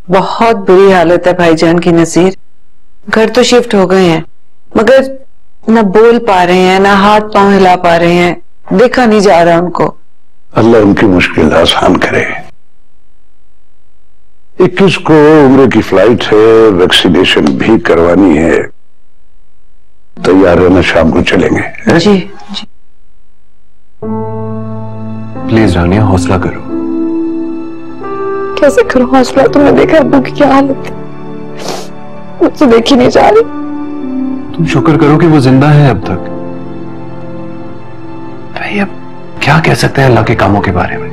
बहुत बुरी हालत है भाईजान की नसीर। घर तो शिफ्ट हो गए हैं मगर न बोल पा रहे हैं, न हाथ पांव हिला पा रहे हैं, देखा नहीं जा रहा उनको। अल्लाह उनकी मुश्किल आसान करे। 21 को उम्र की फ्लाइट है, वैक्सीनेशन भी करवानी है। तैयार रहना, शाम को चलेंगे। जी जी। प्लीज रानिया हौसला करो। कैसे करूं हौसला? तुमने देखा अब्बू की क्या हालत है, मुझसे देखी नहीं जा रही। तुम शुक्र करो कि वो जिंदा है अब तक। भाई अब क्या कह सकते हैं अल्लाह के कामों के बारे में।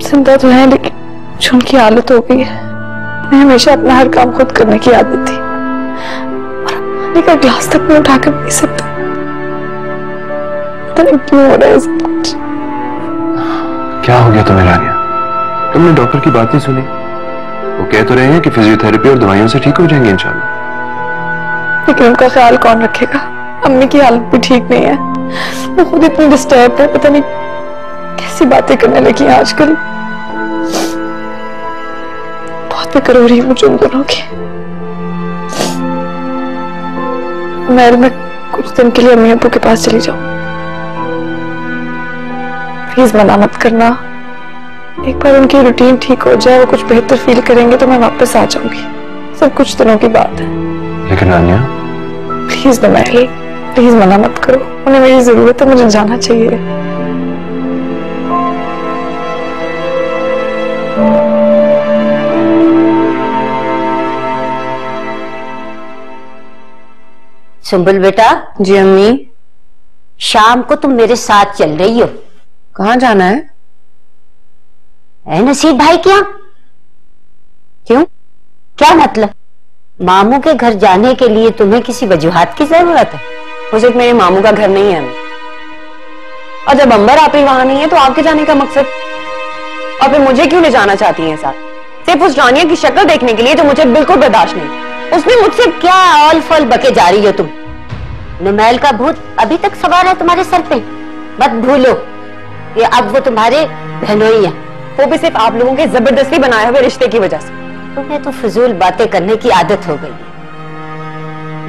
जिंदा तो है लेकिन जो उनकी हालत हो गई है। मैं हमेशा अपना हर काम खुद करने की आदत थी और पानी का ग्लास तक मैं उठाकर पी सकता। पता नहीं क्यों हो रहा है सब कुछ। क्या हो गया तुम्हें रानिया? तुमने डॉक्टर की बात नहीं सुनी? वो कह तो रहे हैं कि फिजियोथेरेपी और दवाइयों से ठीक हो जाएंगे इंशाल्लाह। लेकिन उनका ख्याल कौन रखेगा? अम्मी की हालत भी ठीक नहीं है, वो खुद इतनी डिस्टर्ब है, पता नहीं कैसी बातें करने लगी है आजकल। बहुत फिक्र हो रही है मुझे उन दोनों की। मैं कुछ दिन के लिए अम्मी अब्बू के पास चली जाऊं। प्लीज मना मत करना। एक बार उनकी रूटीन ठीक हो जाए, वो कुछ बेहतर फील करेंगे तो मैं वापस आ जाऊंगी। सब कुछ दिनों की बात है। लेकिन रानिया प्लीज नमैली, प्लीज मना मत करो। उन्हें मेरी जरूरत है, मुझे जाना चाहिए। सुंबुल बेटा। जी अम्मी। शाम को तुम मेरे साथ चल रही हो। कहाँ जाना है? नसीब भाई क्या? क्यों, क्या मतलब? मामू के घर जाने के लिए तुम्हें किसी वजूहात की जरूरत है? वो सिर्फ मेरे मामू का घर नहीं है और जब अंबर आप ही वहां नहीं है तो आपके जाने का मकसद? और फिर मुझे क्यों ले जाना चाहती हैं साथ? सिर्फ उस रानिया की शक्ल देखने के लिए जो मुझे बिल्कुल बर्दाश्त नहीं। उसने मुझसे क्या ऑल फॉल बके जा रही हो तुम? नुमैल का भूत अभी तक सवार है तुम्हारे सर पे। मत भूलो ये अब वो तुम्हारे बहनोई है। वो भी सिर्फ आप लोगों के जबरदस्ती बनाए हुए रिश्ते की वजह से। तुम्हें तो फिजूल बातें करने की आदत हो गई है।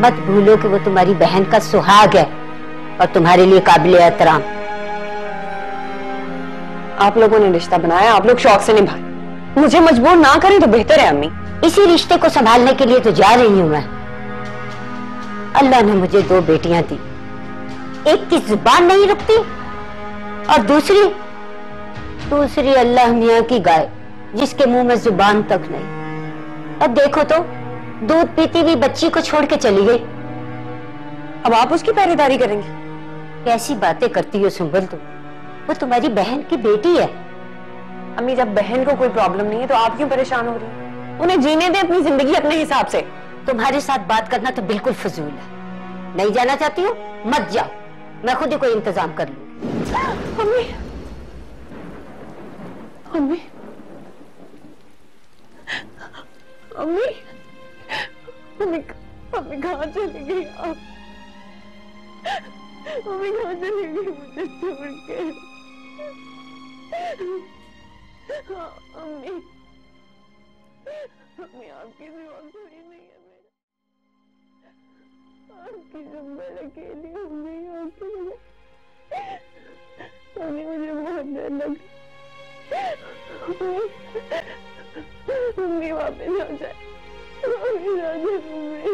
मत भूलो कि वो तुम्हारी बहन का सुहाग है और तुम्हारे लिए काबिल एहतराम। आप लोगों ने रिश्ता बनाया, आप लोग शौक से निभाए। मुझे मजबूर ना करें तो बेहतर है अम्मी। इसी रिश्ते को संभालने के लिए तो जा रही हूं मैं। अल्लाह ने मुझे 2 बेटियां दी, एक की जुबान नहीं रुकती और दूसरी अल्लाह मियां की गाय जिसके मुंह में जुबान तक नहीं। अब देखो तो दूध पीती हुई बच्ची को छोड़ के चली गई। अब आप उसकी पहरेदारी करेंगे? कैसी बातें करती हो सुंबल तुम? वो तुम्हारी बहन की बेटी है। अम्मी जब बहन को कोई प्रॉब्लम नहीं है तो आप क्यों परेशान हो रही हैं? उन्हें जीने दे अपनी जिंदगी अपने हिसाब से। तुम्हारे साथ बात करना तो बिल्कुल फजूल है। नहीं जाना चाहती हो मत जाओ, मैं खुद ही कोई इंतजाम कर लूंगी। अम्मी अम्मी अम्मी अम्मी अम्मी कहाँ चली गई आप? अम्मी कहाँ चली गई मुझे छोड़ के? अम्मी अम्मी आपकी सिवा कोई नहीं है मेरा। आपकी जुम्मन अकेली अम्मी, अम्मी मुझे बहुत डर लग। मम्मी वापस आ जाए, मम्मी आ जाए मम्मी।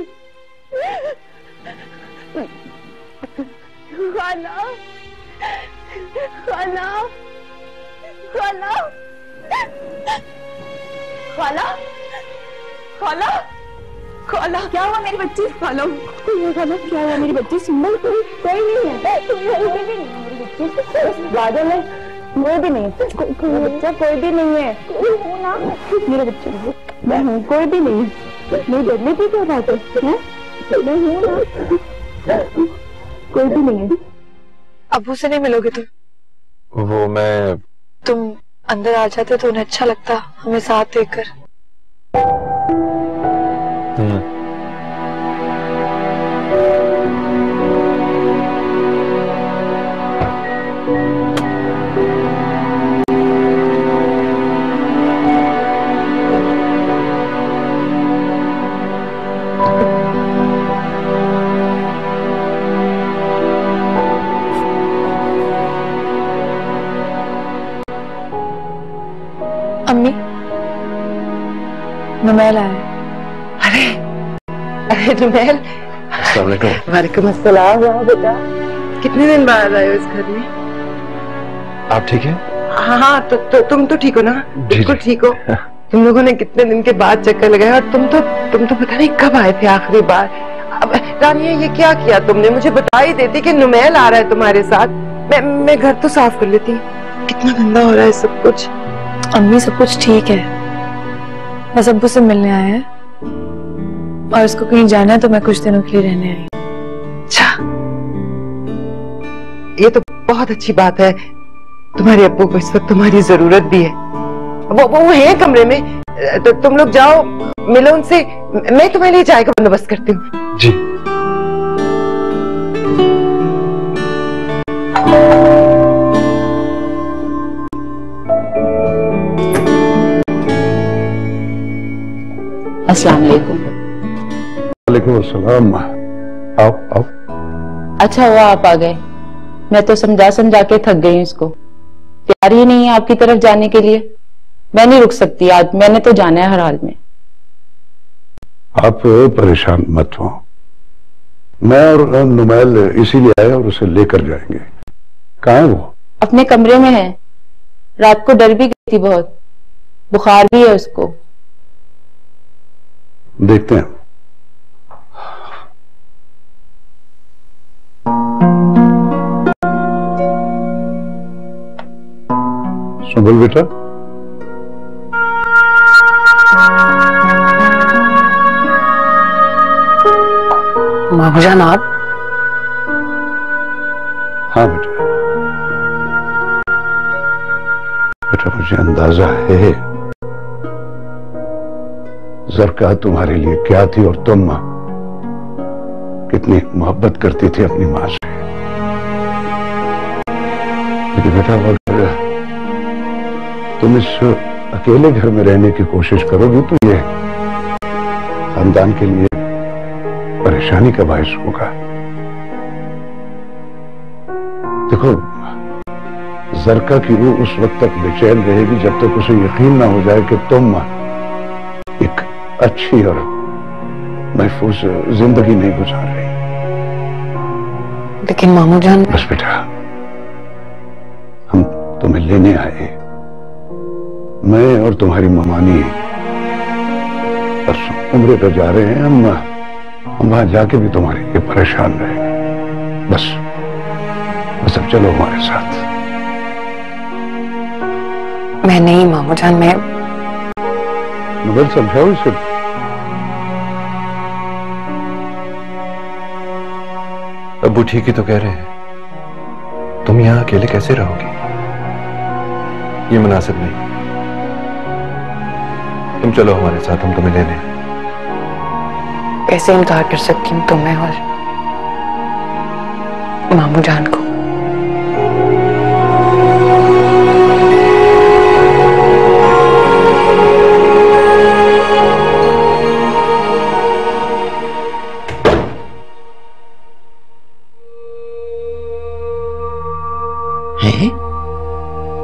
खाला खाला खाला खाला खाला खाला क्या हुआ मेरी बच्ची? खाला खाला क्या हुआ मेरी बच्ची? सुंदर कोई नहीं है, कोई भी नहीं है मेरी बच्ची। बादल है, वो भी नहीं, बच्चा कोई भी नहीं है। मेरे बच्चे मैं हूँ, कोई भी नहीं है। नहीं डरने की क्या बात है? मैं हूँ ना, कोई भी नहीं है। अब्बू से नहीं मिलोगे तुम? वो मैं तुम अंदर आ जाते तो उन्हें अच्छा लगता हमें साथ देखकर। अम्मी, नुमैल आया है। अरे अरे नुमैल, अस्सलाम वालेकुम। वालेकुम अस्सलाम। वाह बेटा, कितने दिन बाद आए हो इस घर में? आप ठीक हैं? हाँ, तो तुम तो ठीक हो ना? बिल्कुल ठीक हो। तुम लोगों ने कितने दिन के बाद चक्कर लगाया, और तुम तो पता नहीं कब आए थे आखिरी बार। अब रानिया, ये क्या किया तुमने? मुझे बता ही देती कि नुमैल आ रहा है तुम्हारे साथ, मैं घर तो साफ कर लेती। कितना गंदा हो रहा है सब कुछ। अम्मी, सब कुछ ठीक है, बस अब्बू से मिलने आए हैं और उसको कहीं जाना है तो मैं कुछ दिनों के लिए रहने आई। अच्छा, ये तो बहुत अच्छी बात है। तुम्हारे अब्बू को इस वक्त तुम्हारी जरूरत भी है। वो है कमरे में, तो तुम लोग जाओ, मिलो उनसे। मैं तुम्हारे लिए चाय का बंदोबस्त करती हूँ। जी। अस्सलाम वालेकुम। वालेकुम अस्सलाम। आओ आओ। अच्छा हुआ आप आ गए, मैं तो समझा समझा के थक गई हूँ इसको। प्यार ही नहीं है आपकी तरफ जाने के लिए। मैं नहीं रुक सकती आज, मैंने तो जाना है हर हाल में। आप परेशान मत हो, मैं और नुमैल इसीलिए आए और उसे लेकर जाएंगे। कहाँ है वो? अपने कमरे में है, रात को डर भी गई थी बहुत, बुखार भी है उसको। देखते हैं। सुबल बेटा, मामूजान आप? हाँ बेटा, बेटा मुझे अंदाजा है ज़रका तुम्हारे लिए क्या थी, और तुम कितनी मोहब्बत करती थी अपनी माँ से। लेकिन बेटा, अगर तुम इस अकेले घर में रहने की कोशिश करोगी तो ये खानदान के लिए परेशानी का बायस होगा। देखो, ज़रका की रूह उस वक्त तक बेचैन रहेगी जब तक उसे यकीन ना हो जाए कि तुम एक अच्छी और महफूज जिंदगी नहीं गुजार रही। लेकिन मामूजान। बस बेटा, हम तुम्हें लेने आए, मैं और तुम्हारी ममानी परसों उम्रे पर जा रहे हैं। हम वहां जाके भी तुम्हारे लिए परेशान रहेंगे। बस अब चलो हमारे साथ। मैं नहीं मामूजान, मैं नबल समझाओ इसे। अब्बू ठीक ही तो कह रहे हैं, तुम यहां अकेले कैसे रहोगी? ये मुनासिब नहीं। तुम चलो हमारे साथ, हम तुम्हें ले लें। कैसे इनकार कर सकती हूँ तुम्हें और मामूजान को?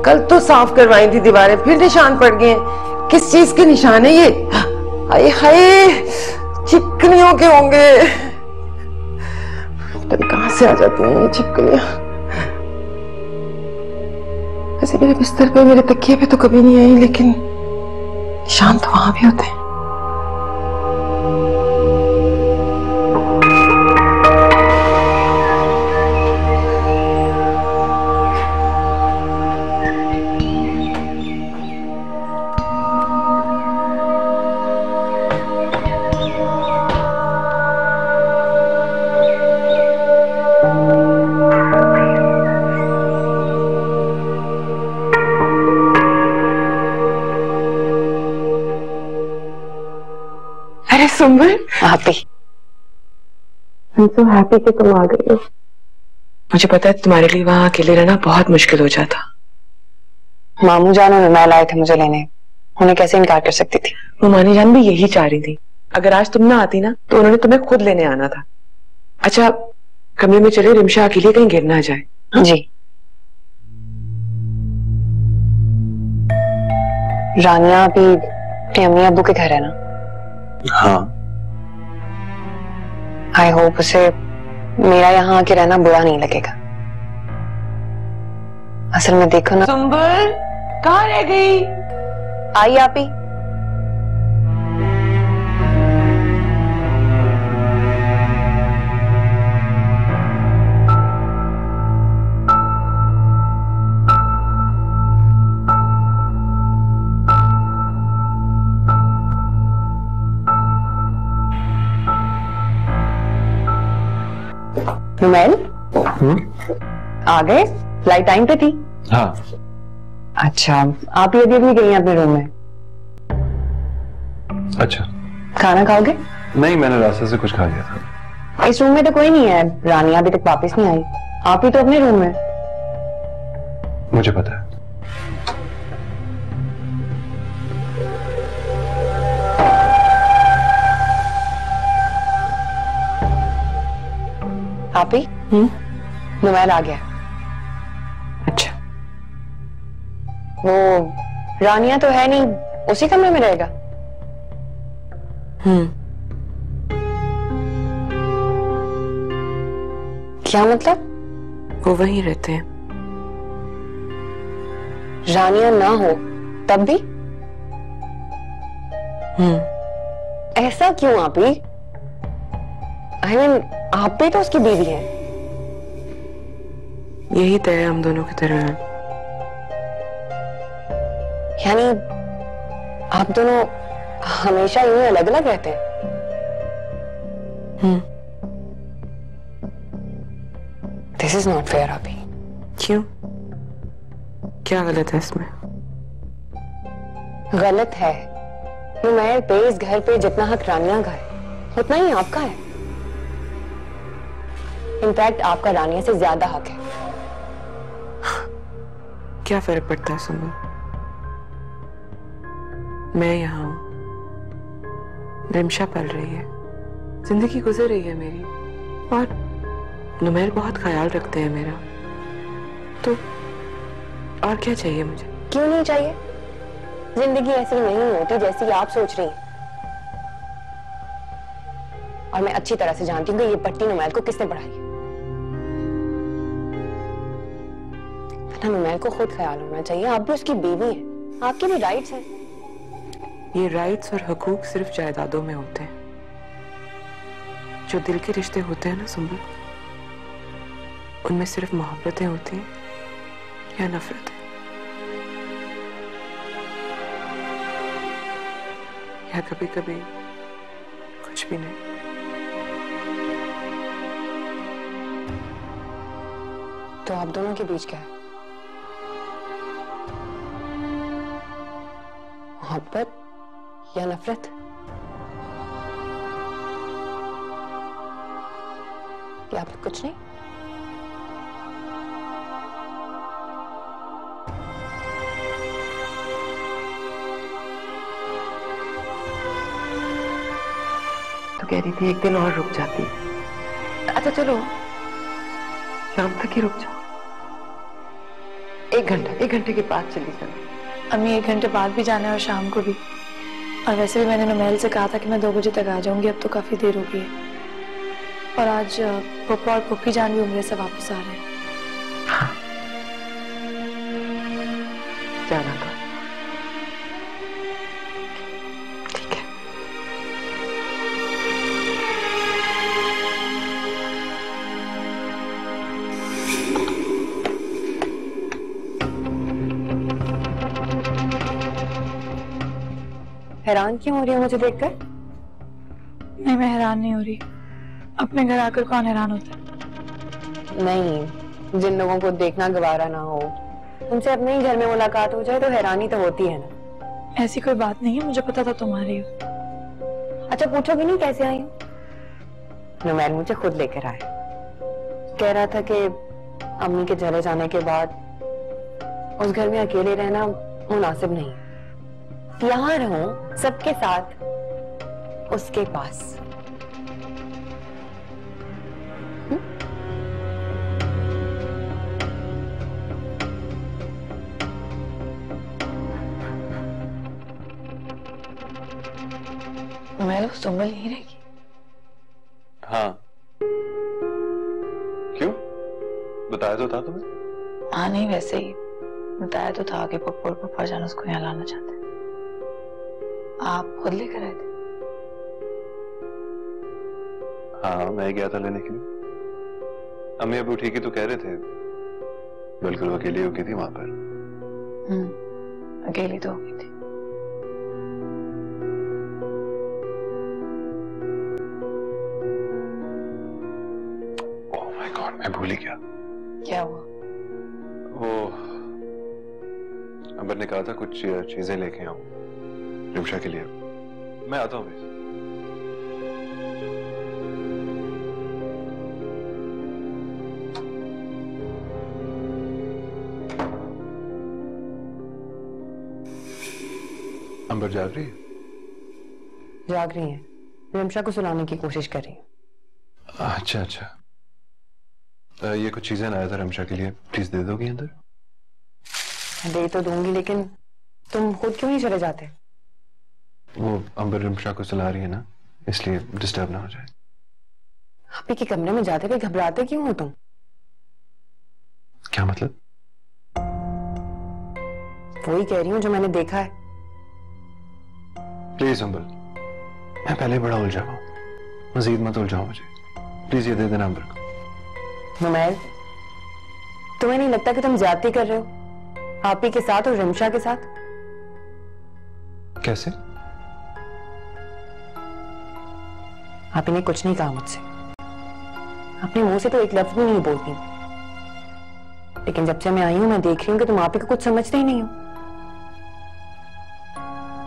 कल तो साफ करवाई थी दीवारें, फिर निशान पड़ गए हैं। किस चीज के निशान है ये? हाय हाय, चिपकलियों के होंगे। पता नहीं कहां से आ जाती हैं ये चिपकलियां। ऐसे मेरे बिस्तर पे, मेरे तकिए पे तो कभी नहीं आई, लेकिन निशान तो वहां भी होते हैं। अरे Sumbal, happy. I'm so happy कि तुम आ गई हो। मुझे पता है तुम्हारे लिए वहां अकेले रहना बहुत मुश्किल हो जाता। मामू जान और नुमैल आए थे मुझे लेने, उन्हें कैसे इनकार कर सकती थी? मुमानी जान भी यही चाह रही थी। अगर आज तुम ना आती ना तो उन्होंने तुम्हें खुद लेने आना था। अच्छा, कमरे में चले, रिमशा अकेले कहीं गिर ना जाए। जी। रानिया अभी अपने अम्मी अब्बू के घर है ना? हाँ। आई होप उसे मेरा यहाँ आके रहना बुरा नहीं लगेगा। असल में देखो ना। सुंबल कहाँ रह गई? आई आप ही। नुमैल आ गए? फ्लाइट टाइम पे थी? हाँ। अच्छा, आप ये अभी गई हैं अपने रूम में? अच्छा। खाना खाओगे? नहीं, मैंने रास्ते से कुछ खा लिया था। इस रूम में तो कोई नहीं है, रानी अभी तक वापस नहीं आई। आप ही तो अपने रूम में। मुझे पता है। आप ही? नुमैल आ गया। अच्छा। वो रानिया तो है नहीं, उसी कमरे में रहेगा? क्या मतलब? वो वहीं रहते हैं। रानिया ना हो तब भी? ऐसा क्यों आप ही? I mean, आप भी तो उसकी बीवी हैं। यही तय है हम दोनों की तरह है। यानी आप दोनों हमेशा यूं अलग अलग रहते हैं? दिस इज नॉट फेयर अभी। क्यों? क्या गलत है इसमें? गलत है। नुमैल पे इस घर पे जितना हक रानिया का है उतना ही आपका है। इनफैक्ट आपका रानिया से ज्यादा हक है। क्या फर्क पड़ता है सुंदर? मैं यहाँ हूं, रिमशा पल रही है, जिंदगी गुजर रही है मेरी, और नुमैल बहुत ख्याल रखते हैं मेरा। तो और क्या चाहिए मुझे? क्यों नहीं चाहिए? जिंदगी ऐसी नहीं होती जैसी आप सोच रही हैं। और मैं अच्छी तरह से जानती हूँ कि ये पट्टी नुमैल को किसने पढ़ाई है। नुमैल को खुद ख्याल होना चाहिए। आप भी उसकी बीवी हैं, आपके भी राइट्स हैं। ये राइट्स और हकूक सिर्फ जायदादों में होते हैं। जो दिल के रिश्ते होते हैं ना सुंबल, उनमें सिर्फ मोहब्बतें होती हैं या नफरतें, या कभी कभी कुछ भी नहीं। तो आप दोनों के बीच क्या है? मोहब्बत या नफरत? या फिर कुछ नहीं? तो कह रही थी एक दिन और रुक जाती। अच्छा चलो शाम तक ही रुक जाओ। 1 घंटे के बाद चली जाना। अम्मी 1 घंटे बाद भी जाना है और शाम को भी। और वैसे भी मैंने नुमैल से कहा था कि मैं 2 बजे तक आ जाऊंगी। अब तो काफी देर हो गई है। और आज पप्पा और पप्पी जान भी उम्र से वापस आ रहे हैं। जाना था। ठीक है। हैरान क्यों हो रही हो मुझे देखकर? नहीं, मैं हैरान नहीं हो रही। अपने घर आकर कौन हैरान होता है? नहीं, जिन लोगों को देखना गवारा ना हो उनसे अपने ही घर में मुलाकात हो जाए तो हैरानी तो होती है ना। ऐसी कोई बात नहीं है, मुझे पता था तुम आ रही हो। अच्छा पूछोगे नहीं कैसे आई? नुमैल मुझे खुद लेकर आया। कह रहा था कि अम्मी के चले जाने के बाद उस घर में अकेले रहना मुनासिब नहीं, यहाँ रहूं सबके साथ उसके पास। मैं तो सुंबल यहीं रहेगी। हाँ, क्यों? बताया तो था तुम्हें। हाँ नहीं, वैसे ही बताया तो था कि पप्पा और पप्पा जान उसको यहाँ लाना चाहते हैं। आप खुद लेकर आए थे? हाँ, मैं गया था लेने के लिए। अम्मी अबू ठीक ही तो कह रहे थे, बिल्कुल वो अकेली हो गई थी वहां पर। अकेली तो हो गई थी। ओह माय गॉड, मैं भूल ही गया। क्या हुआ? वो अंबर ने कहा था कुछ चीजें लेके आऊं रिमशा के लिए। मैं आता हूँ। अंबर जाग रही है? जाग रही है, रिमशा को सुलाने की कोशिश कर रही है। अच्छा अच्छा, ये कुछ चीजें लाया था रिमशा के लिए, प्लीज दे दोगी अंदर? दे तो दूंगी, लेकिन तुम खुद क्यों नहीं चले जाते? वो अंबर रिमशा को सुला रही है ना, इसलिए डिस्टर्ब ना हो जाए। आप ही के कमरे में जाते हुए घबराते क्यों हो तुम? क्या मतलब? वही कह रही हूँ जो मैंने देखा है। प्लीज अंबर, मैं पहले बड़ा उलझा हूं, मजीद मत उलझाओ मुझे। प्लीज ये दे देना अंबर को। नुमैल, तुम्हें नहीं लगता कि तुम ज्यादती कर रहे हो आप ही के साथ और रिमशा के साथ? कैसे? आप ही ने कुछ नहीं कहा मुझसे, अपने मुंह से तो एक लफ्ज भी नहीं बोलती, लेकिन जब से मैं आई हूं मैं देख रही हूं कि तुम आप ही को कुछ समझते ही नहीं हो।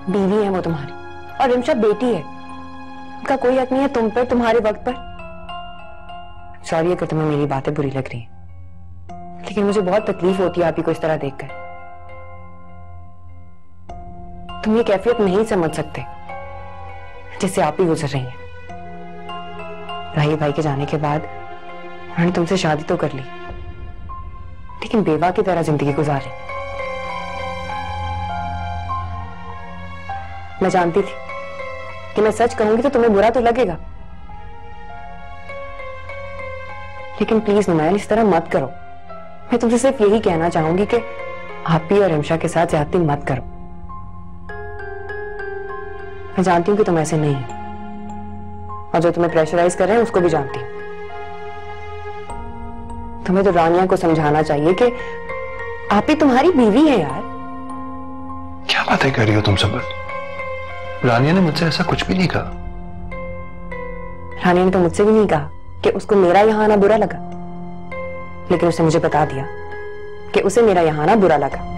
बीवी है वो तुम्हारी, और रिमशा बेटी है, उनका कोई हक नहीं है तुम पर, तुम्हारे वक्त पर। सॉरी अगर तुम्हें मेरी बातें बुरी लग रही हैं, लेकिन मुझे बहुत तकलीफ होती है आप ही को इस तरह देखकर। तुम ये कैफियत नहीं समझ सकते जिससे आप ही गुजर रही हैं। राही भाई के जाने के बाद उन्होंने तुमसे शादी तो कर ली, लेकिन बेवा की तरह जिंदगी गुजारी। मैं जानती थी कि मैं सच कहूंगी तो तुम्हें बुरा तो लगेगा, लेकिन प्लीज नुमैल इस तरह मत करो। मैं तुमसे सिर्फ यही कहना चाहूंगी कि आप ही और रिमशा के साथ ज्यादती मत करो। मैं जानती हूं कि तुम ऐसे नहीं हो, और जो तुम्हें प्रेशराइज कर रहे हैं उसको भी जानती हूं। तुम्हें तो रानिया को समझाना चाहिए कि आप ही तुम्हारी बीवी है यार। क्या बातें कर रही हो तुम सब? रानिया ने मुझसे ऐसा कुछ भी नहीं कहा। रानिया ने तो मुझसे भी नहीं कहा कि उसको मेरा यहां आना बुरा लगा, लेकिन उसने मुझे बता दिया कि उसे मेरा यहां आना बुरा लगा।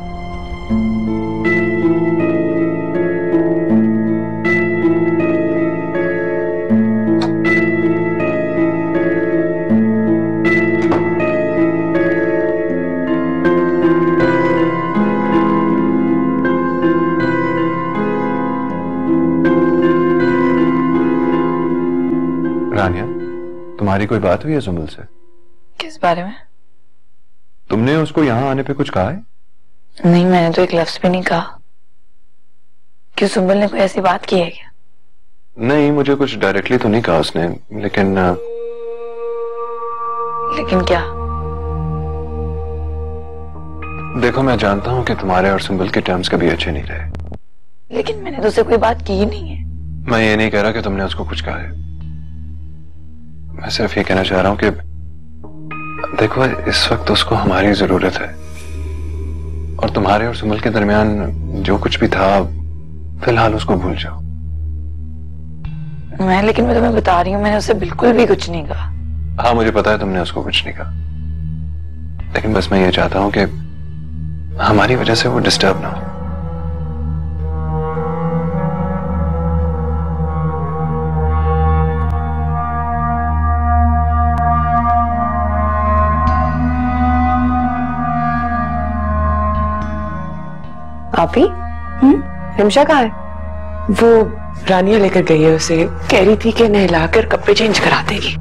रानिया, तुम्हारी कोई बात हुई है सुंबल से? किस बारे में? तुमने उसको यहाँ आने पे कुछ कहा है? नहीं, मैंने तो एक लफ्ज भी नहीं कहा। क्यों, सुंबल ने कोई ऐसी बात की है क्या? नहीं, मुझे कुछ डायरेक्टली तो नहीं कहा उसने, लेकिन क्या? देखो, मैं जानता हूँ कि तुम्हारे और सुंबल के टर्म्स कभी अच्छे नहीं रहे, लेकिन मैंने तो उससे कोई बात की ही नहीं है। मैं ये नहीं कह रहा कि तुमने उसको कुछ कहा है। मैं सिर्फ ये कहना चाह रहा हूं कि देखो, इस वक्त उसको हमारी जरूरत है, और तुम्हारे और सुंबल के दरमियान जो कुछ भी था फिलहाल उसको भूल जाओ। लेकिन मैं तुम्हें बता रही हूँ, मैंने उससे बिल्कुल भी कुछ नहीं कहा। हाँ, मुझे पता है तुमने उसको कुछ नहीं कहा, लेकिन बस मैं ये चाहता हूं कि हमारी वजह से वो डिस्टर्ब ना हो। आप ही? रिमशा कहाँ है? वो रानिया लेकर गई है उसे, कह रही थी कि नहलाकर कपड़े चेंज करा देगी।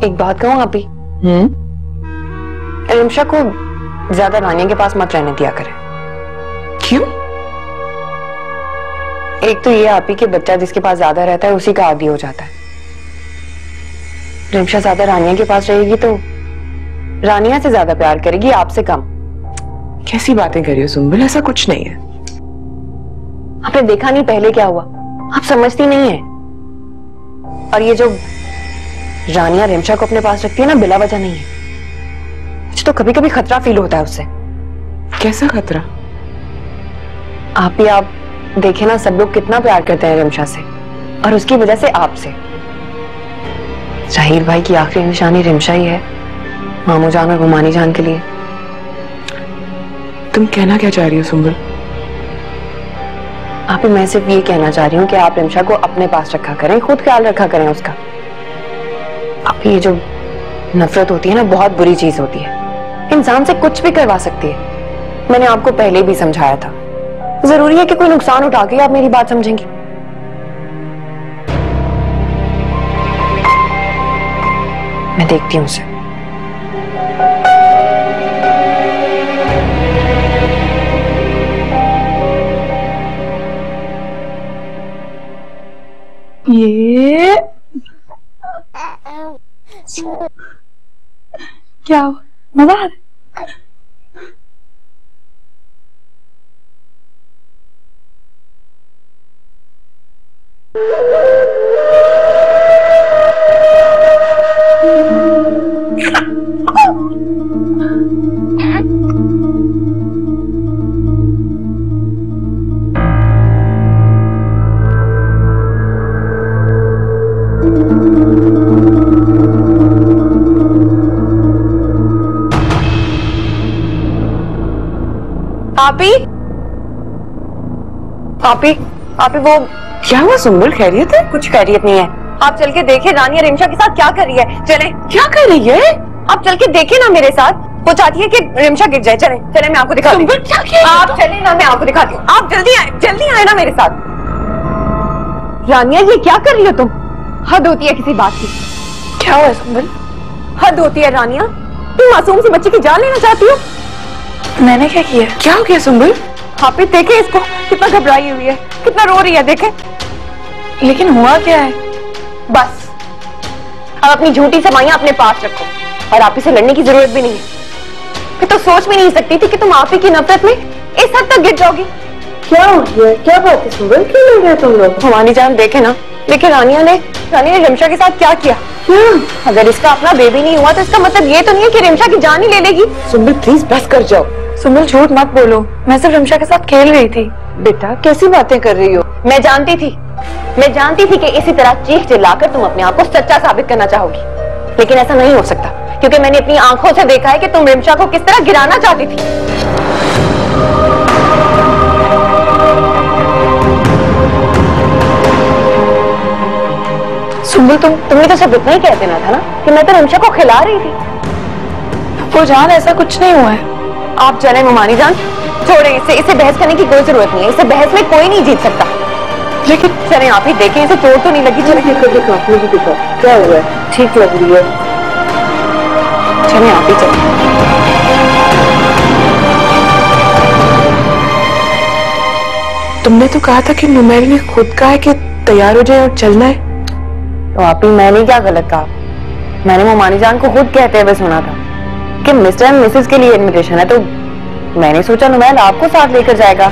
एक बात कहूँ आप ही, रिमशा को ज्यादा रानिया के पास मत रहने दिया करें। क्यों? एक तो ये आप ही के बच्चा जिसके पास ज्यादा रहता है उसी का आदी हो जाता है। रिमशा ज्यादा रानिया के पास रहेगी तो रानिया से ज्यादा प्यार करेगी, आपसे कम। कैसी बातें कर रही हो सुंबुल, ऐसा कुछ नहीं है। आपने देखा नहीं पहले क्या हुआ, आप समझती नहीं है। और ये जो रानिया रिमशा को अपने पास रखती है ना, बिला वजह नहीं है। मुझे तो कभी कभी खतरा फील होता है उससे। कैसा खतरा? आप देखे ना, सब लोग कितना प्यार करते हैं रिमशा से, और उसकी वजह से आपसे। जाहिर भाई की आखिरी निशानी रिमशा ही है, मामू जान और गुमानी जान के लिए। तुम कहना क्या चाह रही हो सुंबुल? आप, मैं सिर्फ ये कहना चाह रही हूँ कि आप रिमशा को अपने पास रखा करें, खुद ख्याल रखा करें उसका। आप, ये जो नफरत होती है ना, बहुत बुरी चीज होती है, इंसान से कुछ भी करवा सकती है। मैंने आपको पहले भी समझाया था। जरूरी है कि कोई नुकसान उठा के आप मेरी बात समझेंगी? मैं देखती हूँ उसे। ये क्या मजा आ रहा है? आपी वो क्या हुआ सुंबुल, खैरियत है? कुछ खैरियत नहीं है। आप चल के देखें रानिया रिमशा के साथ क्या कर रही है। चले। क्या कर रही है? आप चल के देखें ना मेरे साथ। वो चाहती है कि रिमशा गिर जाए। चले चले, मैं आपको दिखाती हूँ। क्या किया? आप चले ना, मैं आपको दिखाती हूँ। आप जल्दी आए ना मेरे साथ। रानिया, ये क्या कर रही हो तुम? हद होती है किसी बात की। क्या हुआ सुंबुल? हद होती है रानिया, तुम मासूम सी बच्ची की जान लेना चाहती हो। मैंने क्या किया? क्या हो गया सुंबुल? आप ही देखे इसको, कितना घबराई हुई है, कितना रो रही है, देखे। लेकिन हुआ क्या है? बस अब अपनी झूठी समाइयां अपने पास रखो, और आप ही से लड़ने की जरूरत भी नहीं है। मैं तो सोच भी नहीं सकती थी कि तुम आप ही की नफरत में इस हद तक गिर जाओगी। क्या हो गया? क्या बात है सुंदर, क्यों लड़ गए तुम लोग? हमारी जान देखे ना, लेकिन रानिया ने रिमशा के साथ क्या किया? अगर इसका अपना बेबी नहीं हुआ तो इसका मतलब ये तो नहीं है कि रिमशा की जान ही ले लेगी। सुंबुल प्लीज बस कर जाओ। सुंबुल झूठ मत बोलो, मैं सिर्फ रिमशा के साथ खेल रही थी। बेटा कैसी बातें कर रही हो? मैं जानती थी कि इसी तरह चीख चिल्लाकर तुम अपने आप को सच्चा साबित करना चाहोगी, लेकिन ऐसा नहीं हो सकता, क्योंकि मैंने अपनी आंखों से देखा है कि तुम रिमशा को किस तरह गिराना चाहती थी। सुंबुल, तुम्हें तो सब इतना ही कह देना था ना कि मैं तो रिमशा को खिला रही थी। वो जान, ऐसा कुछ नहीं हुआ है। आप चले मुमानी जान, छोड़े इसे बहस करने की कोई जरूरत नहीं है। इसे बहस में कोई नहीं जीत सकता। लेकिन चले आप ही देखें, इसे चोट तो नहीं लगी। चले देखो, मुझे देखो क्या हुआ है। ठीक लग रही है। चले आप ही चले। तुमने तो कहा था कि नुमैल ने खुद कहा है कि तैयार हो जाए और चलना है। तो आप ही, मैंने क्या गलत कहा? मैंने मुमानी जान को खुद कहते हुए सुना था कि मिस्टर एंड मिसेस के लिए इनविटेशन है, तो मैंने सोचा नुमैल आपको साथ लेकर जाएगा।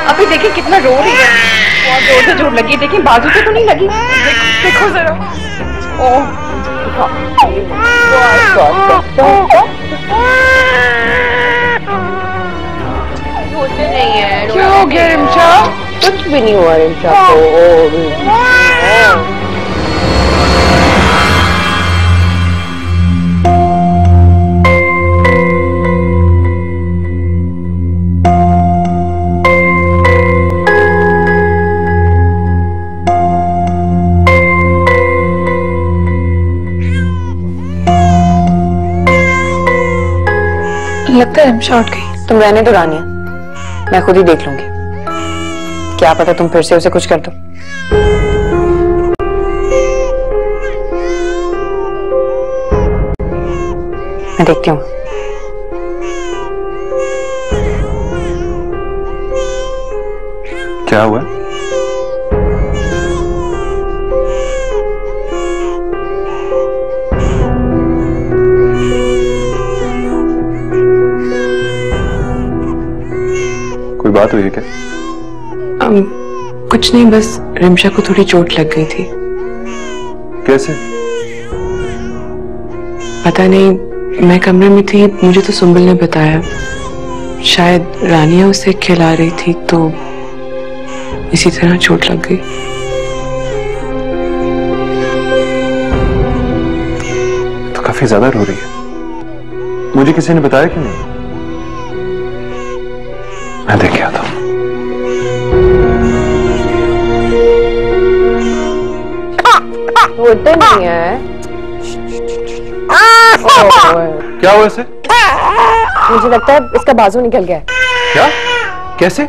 अभी देखिए कितना रो रही है, बहुत जोर से चोट लगी। देखिए बाजू पे तो नहीं लगी। देखो जरा। नहीं है। क्या हो गया रिमशा? कुछ भी नहीं हुआ रिमशा को। लगता है रिमशा उठ गई। तुम रहने दो रानिया, मैं खुद ही देख लूंगी। क्या पता तुम फिर से उसे कुछ कर दो। मैं देखती हूँ। क्या हुआ? कोई बात हुई है क्या? कुछ नहीं, बस रिमशा को थोड़ी चोट लग गई थी। कैसे? पता नहीं, मैं कमरे में थी, मुझे तो सुंबल ने बताया। शायद रानिया उसे खिला रही थी तो इसी तरह चोट लग गई। तो काफी ज्यादा रो रही है। मुझे किसी ने बताया क्यों नहीं? मैं देख के आता हूं। वो तो नहीं है। क्या हुआ इसे? मुझे लगता है इसका बाजू निकल गया है। क्या? कैसे?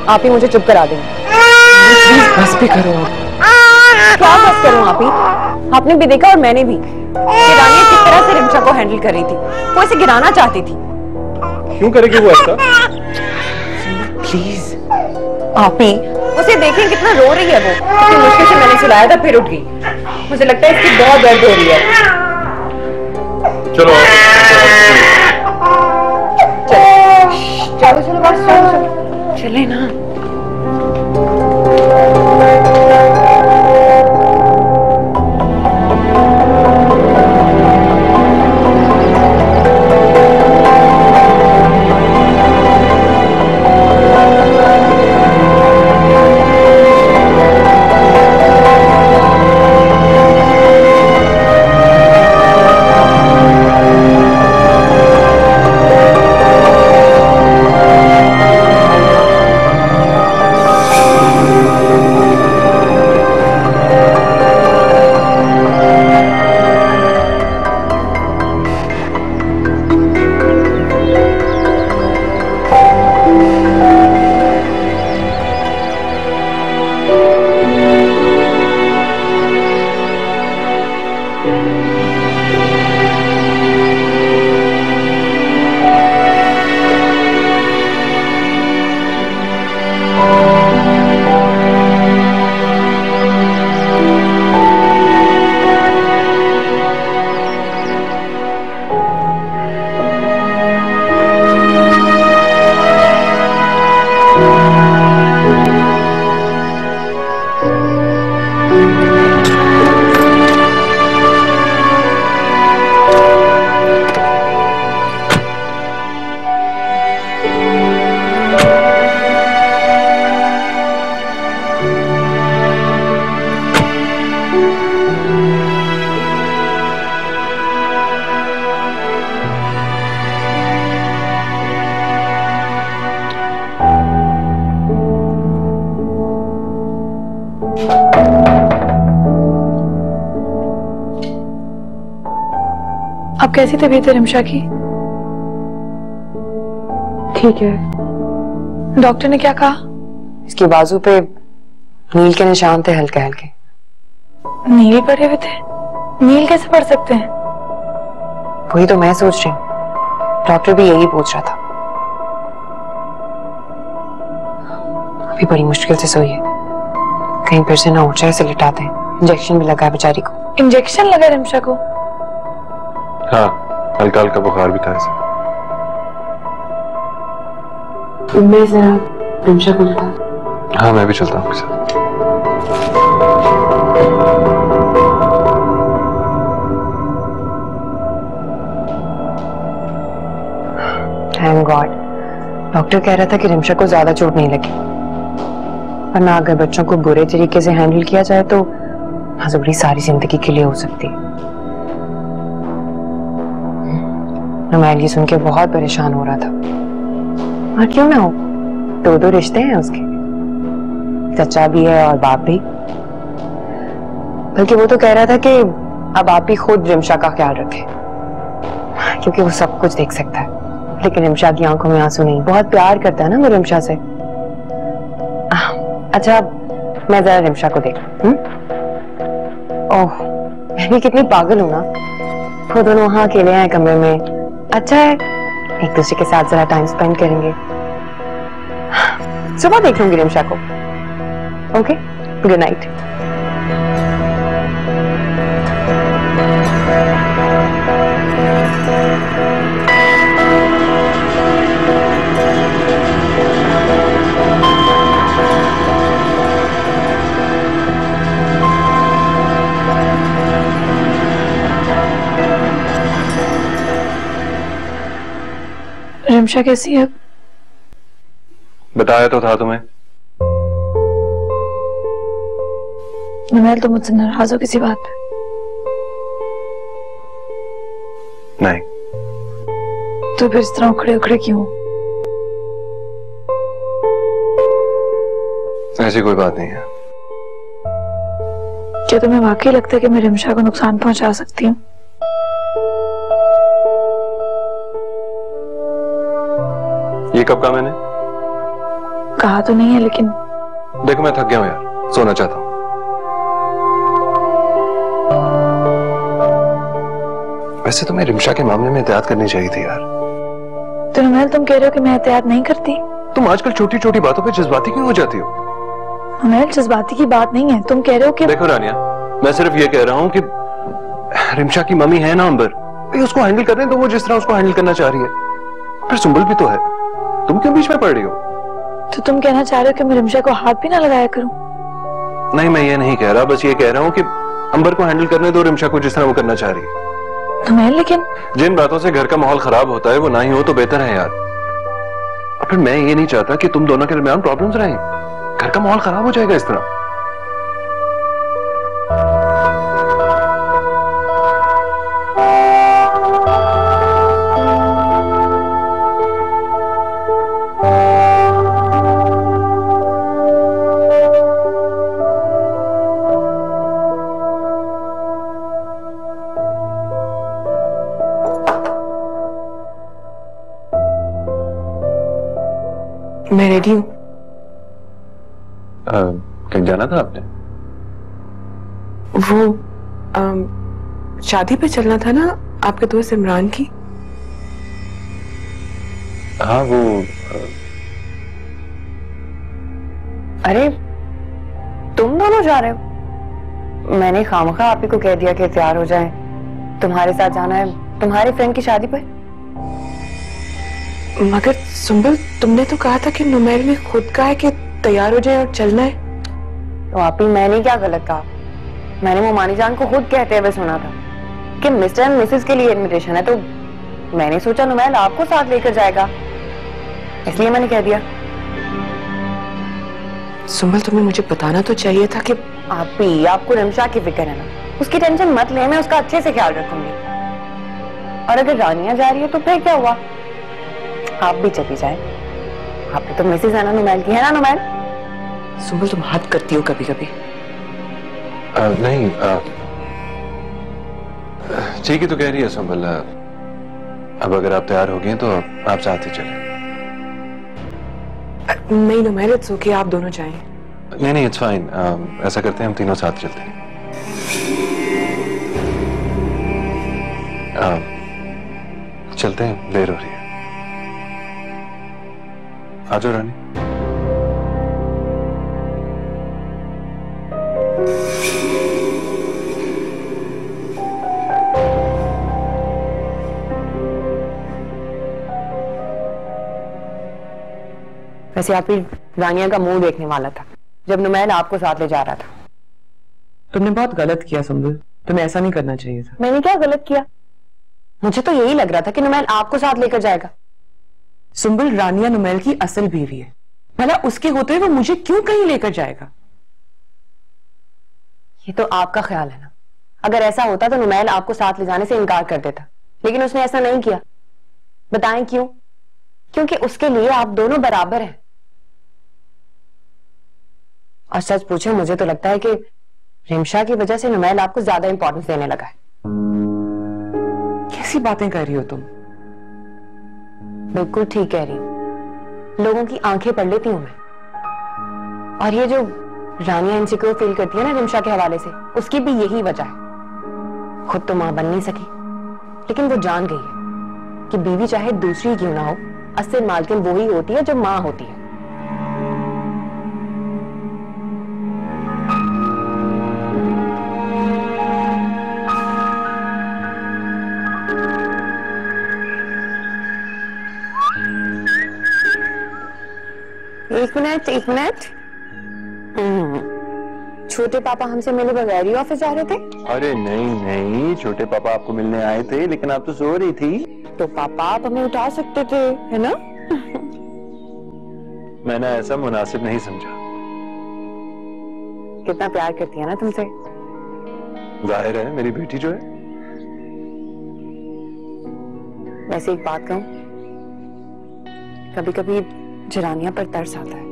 आप ही मुझे चुप करा देंगे। प्लीज बस भी करो। क्या बस करूं आप ही? आपने भी देखा और मैंने भी कि रानिया किस तरह से रिमशा को हैंडल कर रही थी। वो इसे गिराना चाहती थी। क्यों करेगी वो ऐसा? प्लीज आप ही उसे देखें, कितना रो रही है वो। कितनी मुश्किल से मैंने सुलाया था, फिर उठ गई। मुझे लगता है इसकी बहुत दर्द हो रही है। चलो चलो चलो बस चलो चले ना। अब कैसी तबीयत है रिमशा की? ठीक है। डॉक्टर ने क्या कहा? इसकी बाजू पे नील के निशान थे, हल्के हल्के। नील पड़े हुए थे? नील कैसे पड़ सकते हैं? वही तो मैं सोच रही हूँ। डॉक्टर भी यही पूछ रहा था। अभी बड़ी मुश्किल से सोई है, कहीं फिर से ना उठ जाए, इसे लिटाते हैं। इंजेक्शन भी लगा है बेचारी को। इंजेक्शन लगा रिमशा को? हाँ, हल्का हल्का बुखार भी था इसे। मैं जरा रिमशा को लिटा। हाँ, मैं भी चलता हूँ आपके साथ। Thank God. डॉक्टर कह रहा था कि रिमशा को ज्यादा चोट नहीं लगी, वरना अगर बच्चों को बुरे तरीके से हैंडल किया जाए तो माजूरी सारी जिंदगी के लिए हो सकती है। नुमैल ये सुन के बहुत परेशान हो रहा था। और क्यों ना हो, दो रिश्ते हैं उसके, चचा भी है और बाप भी। बल्कि वो तो कह रहा था कि अब आप ही खुद रिमशा का ख्याल रखें, क्योंकि वो सब कुछ देख सकता है। लेकिन रिमशा की आंखों में आंसू नहीं। बहुत प्यार करता है ना वो रिमशा से। अच्छा, मैं जरा रिमशा को देख। ओह, मैं भी कितनी पागल हूं ना। वो दोनों वहां अकेले हैं कमरे में। अच्छा है, एक दूसरे के साथ जरा टाइम स्पेंड करेंगे। सुबह देख लूंगी रिमशा को। Okay, good night. रिमशा कैसी है? बताया तो था तुम्हें। नुमैल, तुम मुझसे नाराज हो किसी बात पे? नहीं। तो फिर इस तरह उखड़े उखड़े क्यों? ऐसी कोई बात नहीं है। क्या तुम्हें वाकई लगता है कि मैं रिमशा को नुकसान पहुंचा सकती हूँ? ये कब कहा मैंने? कहा तो नहीं है, लेकिन देखो मैं थक गया हूं यार, सोना चाहता हूं। वैसे तुम्हें रिमशा के मामले में एहतियात करनी चाहिए थी यार। तो नुमैल, तुम कह रहे हो कि मैं एहतियात नहीं करती? तुम आजकल छोटी छोटी बातों पे जज्बाती क्यों हो जाती हो? नुमैल, जज्बाती की बात नहीं है। तुम कह रहे हो कि देखो रानिया, मैं सिर्फ ये कह रहा हूं कि रिमशा की मम्मी है ना अंबर, उसको हैंडल करने दो, वो जिस तरह उसको हैंडल करना चाह रही है। फिर सुंबल भी तो है, तुम क्यों बीच में पड़ रही हो? तो तुम कहना चाह रहे हो कि मैं रिमशा को हाथ भी ना लगाया करूं? नहीं, मैं ये नहीं कह रहा, बस ये कह रहा हूं कि अंबर को हैंडल करने दो रिमशा को जिस तरह वो करना चाह रही है। नुमैल, लेकिन जिन बातों से घर का माहौल खराब होता है वो ना ही हो तो बेहतर है यार। और फिर मैं ये नहीं चाहता कि तुम दोनों के दरमियान प्रॉब्लम्स रहें, घर का माहौल खराब हो जाएगा इस तरह। मैं रेडी हूँ। कहीं जाना था आपने? वो शादी पे चलना था ना आपके दोस्त इमरान की। हाँ, वो अरे तुम दोनों जा रहे हो? मैंने खामखा आप ही को कह दिया कि तैयार हो जाएं, तुम्हारे साथ जाना है तुम्हारे फ्रेंड की शादी पे। मगर सुंबल, तुमने तो कहा था कि नुमैल ने खुद कहा है कि तैयार हो जाए और चलना है। तो आप ही, मैंने क्या गलत कहा? मैंने मोमानी जान को खुद कहते हुए सुना था कि मिस्टर एंड मिसेस के लिए इनविटेशन है, तो मैंने सोचा नुमैल आपको साथ लेकर जाएगा, इसलिए मैंने कह दिया। सुंबल, तुम्हें मुझे बताना तो चाहिए था कि आप ही, आपको रिमशा की फिक्र है ना, उसकी टेंशन मत ले, मैं उसका अच्छे से ख्याल रखूंगी। और अगर रानिया जा रही है तो फिर क्या हुआ, आप भी चली जाए। आप तो मिसेस है ना नुमैल की, है ना नुमैल? सुंबल, तुम हद करती हो कभी कभी। नहीं, ठीक ही तो कह रही है सुंबल। अब अगर आप तैयार हो गए तो आप साथ ही चलें। नहीं नुमैल, इट्स ओके, आप दोनों जाएं। नहीं, इट्स फाइन। ऐसा करते हैं, हम तीनों साथ चलते हैं। चलते हैं, देर हो रही है। आ जाओ रानी। वैसे आप ही रानिया का मुंह देखने वाला था जब नुमैल आपको साथ ले जा रहा था। तुमने बहुत गलत किया सुंबल, तुम्हें ऐसा नहीं करना चाहिए था। मैंने क्या गलत किया? मुझे तो यही लग रहा था कि नुमैल आपको साथ लेकर जाएगा। सुंबल, रानिया नुमैल की असल बीवी है, भला उसके होते हुए वो मुझे क्यों कहीं लेकर जाएगा? ये तो आपका ख्याल है ना। अगर ऐसा होता तो नुमैल आपको साथ ले जाने से इनकार कर देता, लेकिन उसने ऐसा नहीं किया। बताएं क्यों? क्योंकि उसके लिए आप दोनों बराबर हैं। और सच पूछे, मुझे तो लगता है कि रिमशा की वजह से नुमैल आपको ज्यादा इंपॉर्टेंस देने लगा है। कैसी बातें कर रही हो तुम? बिल्कुल ठीक कह रही हूं, लोगों की आंखें पढ़ लेती हूं मैं। और ये जो रानिया इनसिक्योर फील करती है ना रिमशा के हवाले से, उसकी भी यही वजह है। खुद तो मां बन नहीं सकी, लेकिन वो जान गई है कि बीवी चाहे दूसरी क्यों ना हो, असल मालकिन वो ही होती है जो मां होती है। एक मिनट एक मिनट। छोटे पापा हमसे मिले बगैर ही ऑफिस जा रहे थे? अरे नहीं नहीं, छोटे पापा आपको मिलने आए थे लेकिन आप तो सो रही थी। तो पापा आप हमें उठा सकते थे, है ना? मैंने ऐसा मुनासिब नहीं समझा। कितना प्यार करती है ना तुमसे। जाहिर है मेरी बेटी जो है। वैसे एक बात कहूं, कभी कभी जरानिया पर तरस आता है।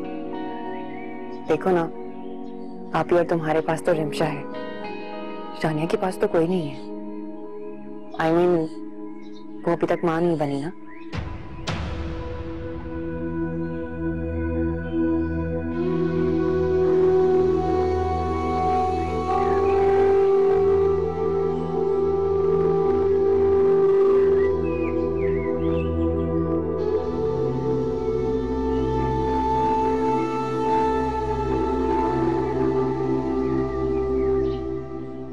देखो ना, आप ही और तुम्हारे पास तो रिमशा है, जानिया के पास तो कोई नहीं है। I mean, वो अभी तक मां नहीं बनी ना।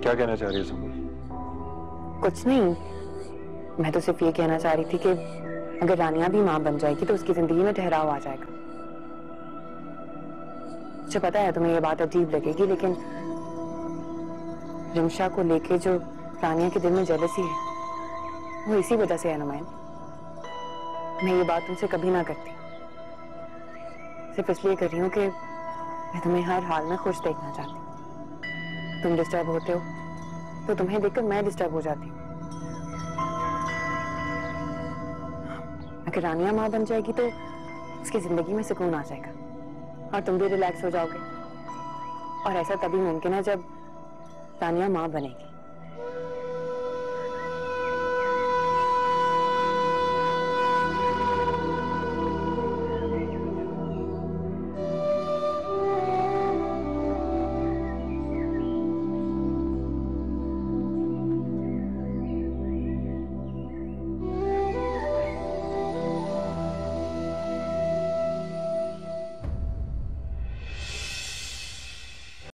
क्या कहना चाह रही है सुंबुल? कुछ नहीं, मैं तो सिर्फ ये कहना चाह रही थी कि अगर रानिया भी मां बन जाएगी तो उसकी जिंदगी में ठहराव आ जाएगा। मुझे पता है तुम्हें ये बात अजीब लगेगी, लेकिन रिमशा को लेके जो रानिया के दिल में जेलसी है वो इसी वजह से है नुमैन। मैं ये बात तुमसे कभी ना करती, सिर्फ इसलिए कर रही हूँ कि मैं तुम्हें हर हाल में खुश देखना चाहती हूँ। तुम डिस्टर्ब होते हो तो तुम्हें देखकर मैं डिस्टर्ब हो जाती हूँ। अगर रानिया माँ बन जाएगी तो उसकी जिंदगी में सुकून आ जाएगा और तुम भी रिलैक्स हो जाओगे। और ऐसा तभी मुमकिन है जब रानिया माँ बनेगी।